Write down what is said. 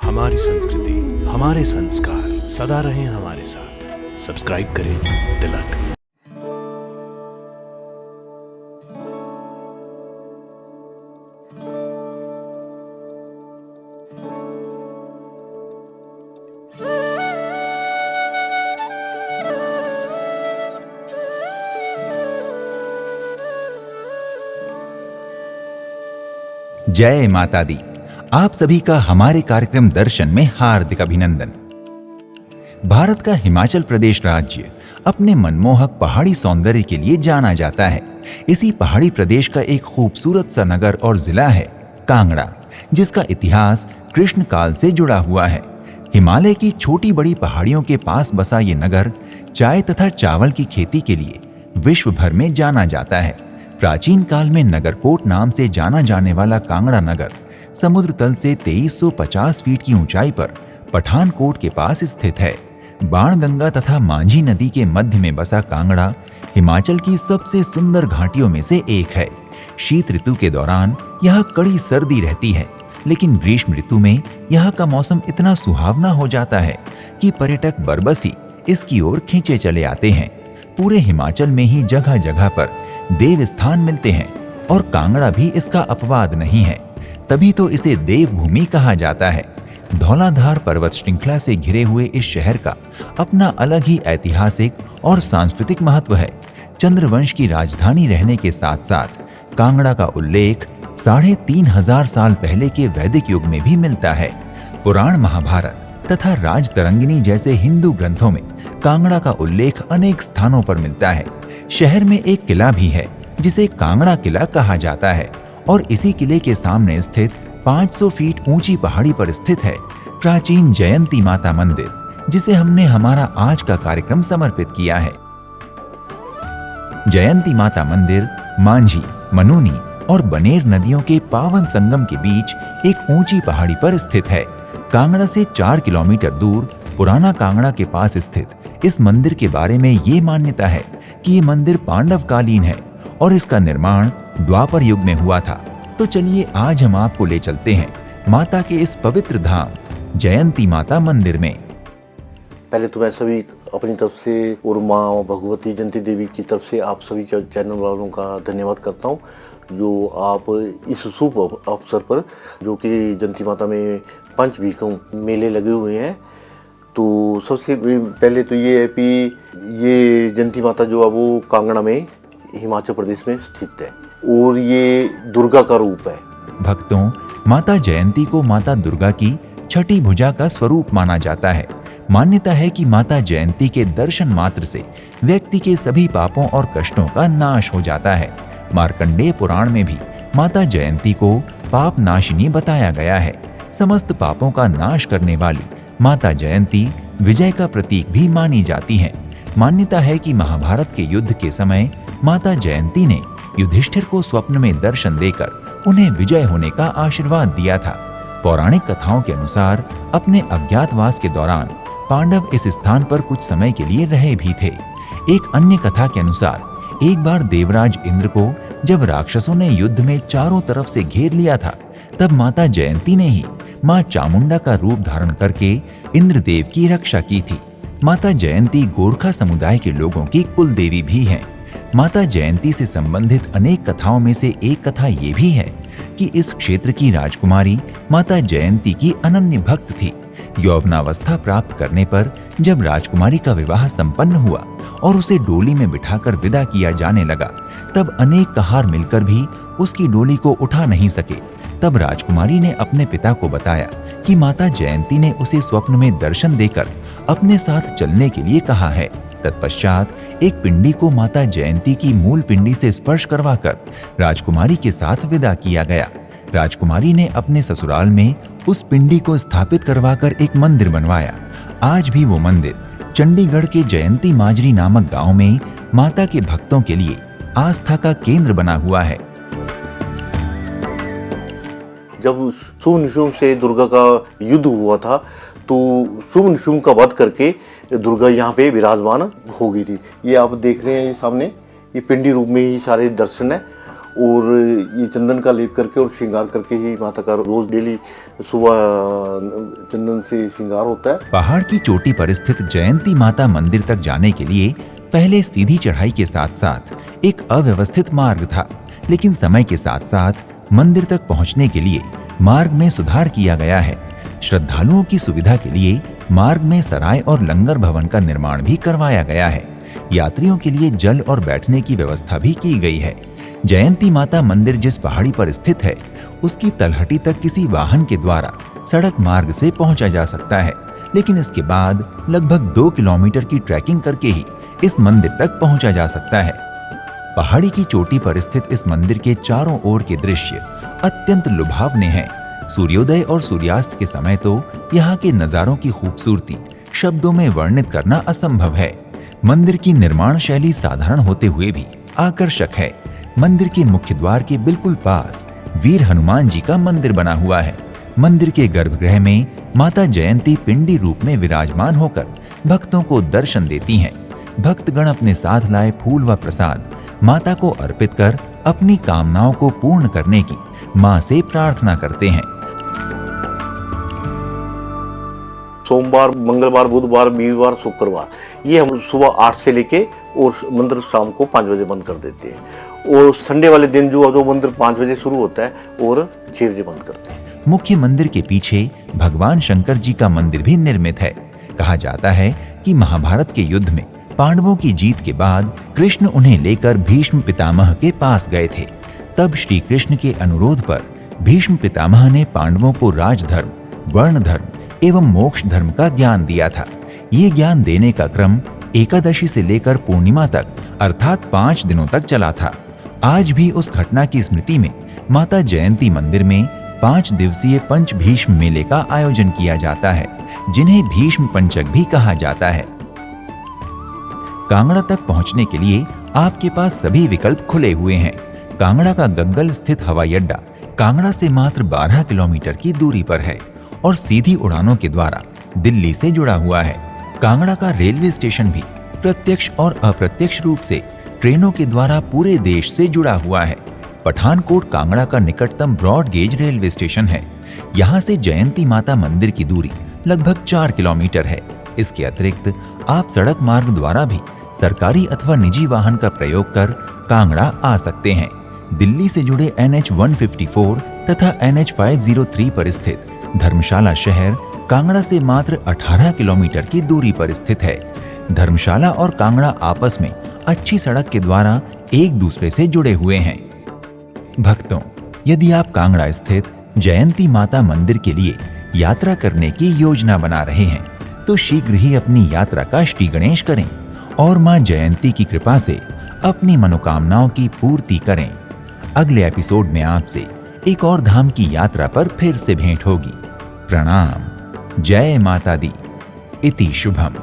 हमारी संस्कृति, हमारे संस्कार सदा रहें हमारे साथ। सब्सक्राइब करें तिलक। जय माता दी। आप सभी का हमारे कार्यक्रम दर्शन में हार्दिक अभिनंदन। भारत का हिमाचल प्रदेश राज्य अपने मनमोहक पहाड़ी सौंदर्य के लिए जाना जाता है। इसी पहाड़ी प्रदेश का एक खूबसूरत सा नगर और जिला है कांगड़ा, जिसका इतिहास कृष्ण काल से जुड़ा हुआ है। हिमालय की छोटी बड़ी पहाड़ियों के पास बसा ये नगर चाय तथा चावल की खेती के लिए विश्व भर में जाना जाता है। प्राचीन काल में नगरकोट नाम से जाना जाने वाला कांगड़ा नगर समुद्र तल से 2350 फीट की ऊंचाई पर पठानकोट के पास स्थित है। बाणगंगा तथा मांझी नदी के मध्य में बसा कांगड़ा हिमाचल की सबसे सुंदर घाटियों में से एक है। शीत ऋतु के दौरान यहाँ कड़ी सर्दी रहती है, लेकिन ग्रीष्म ऋतु में यहाँ का मौसम इतना सुहावना हो जाता है कि पर्यटक बरबसी इसकी ओर खींचे चले आते हैं। पूरे हिमाचल में ही जगह जगह पर देव स्थान मिलते हैं और कांगड़ा भी इसका अपवाद नहीं है। तभी तो इसे देवभूमि कहा जाता है। धौलाधार पर्वत श्रृंखला से घिरे हुए इस शहर का अपना अलग ही ऐतिहासिक और सांस्कृतिक महत्व है। चंद्रवंश की राजधानी रहने के साथ साथ कांगड़ा का उल्लेख 3500 साल पहले के वैदिक युग में भी मिलता है। पुराण महाभारत तथा राजतरंगिणी जैसे हिंदू ग्रंथों में कांगड़ा का उल्लेख अनेक स्थानों पर मिलता है। शहर में एक किला भी है जिसे कांगड़ा किला कहा जाता है और इसी किले के सामने स्थित 500 फीट ऊंची पहाड़ी पर स्थित है प्राचीन जयंती माता मंदिर, जिसे हमने हमारा आज का कार्यक्रम समर्पित किया है। जयंती माता मंदिर मांझी, मनुनी और बनेर नदियों के पावन संगम के बीच एक ऊंची पहाड़ी पर स्थित है। कांगड़ा से 4 किलोमीटर दूर पुराना कांगड़ा के पास स्थित इस मंदिर के बारे में ये मान्यता है कि ये मंदिर पांडव कालीन है और इसका निर्माण द्वापर युग में हुआ था। तो चलिए आज हम आपको ले चलते हैं माता के इस पवित्र धाम जयंती माता मंदिर में। पहले तो मैं सभी अपनी तरफ से और माँ भगवती जयंती देवी की तरफ से आप सभी चैनल वालों का धन्यवाद करता हूँ, जो आप इस शुभ अवसर पर, जो कि जयंती माता में पंचभीखम मेले लगे हुए हैं, तो सबसे पहले तो ये है कि ये जयंती माता जो है वो कांगड़ा में हिमाचल प्रदेश में स्थित है और ये दुर्गा का रूप है। भक्तों, माता जयंती को माता दुर्गा की छठी भुजा का स्वरूप माना जाता है। मान्यता है कि माता जयंती के दर्शन मात्र से व्यक्ति के सभी पापों और कष्टों का नाश हो जाता है। मार्कंडेय पुराण में भी माता जयंती को पाप नाशिनी बताया गया है। समस्त पापों का नाश करने वाली माता जयंती विजय का प्रतीक भी मानी जाती है। मान्यता है कि महाभारत के युद्ध के समय माता जयंती ने युधिष्ठिर को स्वप्न में दर्शन देकर उन्हें विजय होने का आशीर्वाद दिया था। पौराणिक कथाओं के अनुसार अपने अज्ञातवास के दौरान पांडव इस स्थान पर कुछ समय के लिए रहे भी थे। एक अन्य कथा के अनुसार एक बार देवराज इंद्र को जब राक्षसों ने युद्ध में चारों तरफ से घेर लिया था, तब माता जयंती ने ही मां चामुंडा का रूप धारण करके इंद्रदेव की रक्षा की थी। माता जयंती गोरखा समुदाय के लोगों की कुल देवी भी है। माता जयंती से संबंधित अनेक कथाओं में से एक कथा ये भी है कि इस क्षेत्र की राजकुमारी माता जयंती की अनन्य भक्त थी। यौवनावस्था प्राप्त करने पर जब राजकुमारी का विवाह संपन्न हुआ और उसे डोली में बिठाकर विदा किया जाने लगा, तब अनेक कहार मिलकर भी उसकी डोली को उठा नहीं सके। तब राजकुमारी ने अपने पिता को बताया कि माता जयंती ने उसे स्वप्न में दर्शन देकर अपने साथ चलने के लिए कहा है। तत्पश्चात एक पिंडी को माता जयंती की मूल पिंडी से स्पर्श करवाकर राजकुमारी के साथ विदा किया गया। राजकुमारी ने अपने ससुराल में उस पिंडी को स्थापित करवाकर एक मंदिर बनवाया। आज भी वो मंदिर चंडीगढ़ के जयंती माजरी नामक गांव में माता के भक्तों के लिए आस्था का केंद्र बना हुआ है। जब शुभ निशुंभ से दुर्गा का युद्ध हुआ था, तो शुभ निशुंभ का वध करके दुर्गा यहाँ पे विराजमान हो गई थी। ये आप देख रहे हैं, ये सामने ये पिंडी रूप में ही सारे दर्शन है और ये चंदन का लेप करके और श्रृंगार करके ही माता का रोज डेली सुबह चंदन से श्रृंगार होता है। पहाड़ की चोटी पर स्थित जयंती माता मंदिर तक जाने के लिए पहले सीधी चढ़ाई के साथ साथ एक अव्यवस्थित मार्ग था, लेकिन समय के साथ साथ मंदिर तक पहुंचने के लिए मार्ग में सुधार किया गया है। श्रद्धालुओं की सुविधा के लिए मार्ग में सराय और लंगर भवन का निर्माण भी करवाया गया है। यात्रियों के लिए जल और बैठने की व्यवस्था भी की गई है। जयंती माता मंदिर जिस पहाड़ी पर स्थित है, उसकी तलहटी तक किसी वाहन के द्वारा सड़क मार्ग से पहुंचा जा सकता है, लेकिन इसके बाद लगभग 2 किलोमीटर की ट्रैकिंग करके ही इस मंदिर तक पहुंचा जा सकता है। पहाड़ी की चोटी पर स्थित इस मंदिर के चारों ओर के दृश्य अत्यंत लुभावने हैं। सूर्योदय और सूर्यास्त के समय तो यहाँ के नजारों की खूबसूरती शब्दों में वर्णित करना असंभव है। मंदिर की निर्माण शैली साधारण होते हुए भी आकर्षक है। मंदिर के मुख्य द्वार के बिल्कुल पास वीर हनुमान जी का मंदिर बना हुआ है। मंदिर के गर्भगृह में माता जयंती पिंडी रूप में विराजमान होकर भक्तों को दर्शन देती हैं। भक्तगण अपने साथ लाए फूल व प्रसाद माता को अर्पित कर अपनी कामनाओं को पूर्ण करने की मां से प्रार्थना करते हैं। सोमवार, मंगलवार, बुधवार, वीरवार, शुक्रवार ये हम सुबह 8 से लेके और मंदिर शाम को 5 बजे बंद कर देते हैं। और संडे वाले दिन जो मंदिर 5 बजे शुरू होता है और 6 बजे बंद करते हैं। मुख्य मंदिर के पीछे भगवान शंकर जी का मंदिर भी निर्मित है। कहा जाता है कि महाभारत के युद्ध में पांडवों की जीत के बाद कृष्ण उन्हें लेकर भीष्म पितामह के पास गए थे। तब श्री कृष्ण के अनुरोध पर भीष्म पितामह ने पांडवों को राजधर्म, वर्ण धर्म एवं मोक्ष धर्म का ज्ञान दिया था। ये ज्ञान देने का क्रम एकादशी से लेकर पूर्णिमा तक अर्थात 5 दिनों तक चला था। आज भी उस घटना की स्मृति में माता जयंती मंदिर में 5 दिवसीय पंच भीष्म मेले का आयोजन किया जाता है, जिन्हें भीष्म पंचक भी कहा जाता है। कांगड़ा तक पहुंचने के लिए आपके पास सभी विकल्प खुले हुए हैं। कांगड़ा का गग्गल स्थित हवाई अड्डा कांगड़ा से मात्र 12 किलोमीटर की दूरी पर है और सीधी उड़ानों के द्वारा दिल्ली से जुड़ा हुआ है। कांगड़ा का रेलवे स्टेशन भी प्रत्यक्ष और अप्रत्यक्ष रूप से ट्रेनों के द्वारा पूरे देश से जुड़ा हुआ है। पठानकोट कांगड़ा का निकटतम ब्रॉड गेज रेलवे स्टेशन है। यहाँ से जयंती माता मंदिर की दूरी लगभग 4 किलोमीटर है। इसके अतिरिक्त आप सड़क मार्ग द्वारा भी सरकारी अथवा निजी वाहन का प्रयोग कर कांगड़ा आ सकते हैं। दिल्ली से जुड़े NH 154 तथा NH 503 पर स्थित धर्मशाला शहर कांगड़ा से मात्र 18 किलोमीटर की दूरी पर स्थित है। धर्मशाला और कांगड़ा आपस में अच्छी सड़क के द्वारा एक दूसरे से जुड़े हुए हैं। भक्तों, यदि आप कांगड़ा स्थित जयंती माता मंदिर के लिए यात्रा करने की योजना बना रहे हैं, तो शीघ्र ही अपनी यात्रा का श्री गणेश करें और मां जयंती की कृपा से अपनी मनोकामनाओं की पूर्ति करें। अगले एपिसोड में आपसे एक और धाम की यात्रा पर फिर से भेंट होगी। प्रणाम। जय माता दी। इति शुभम।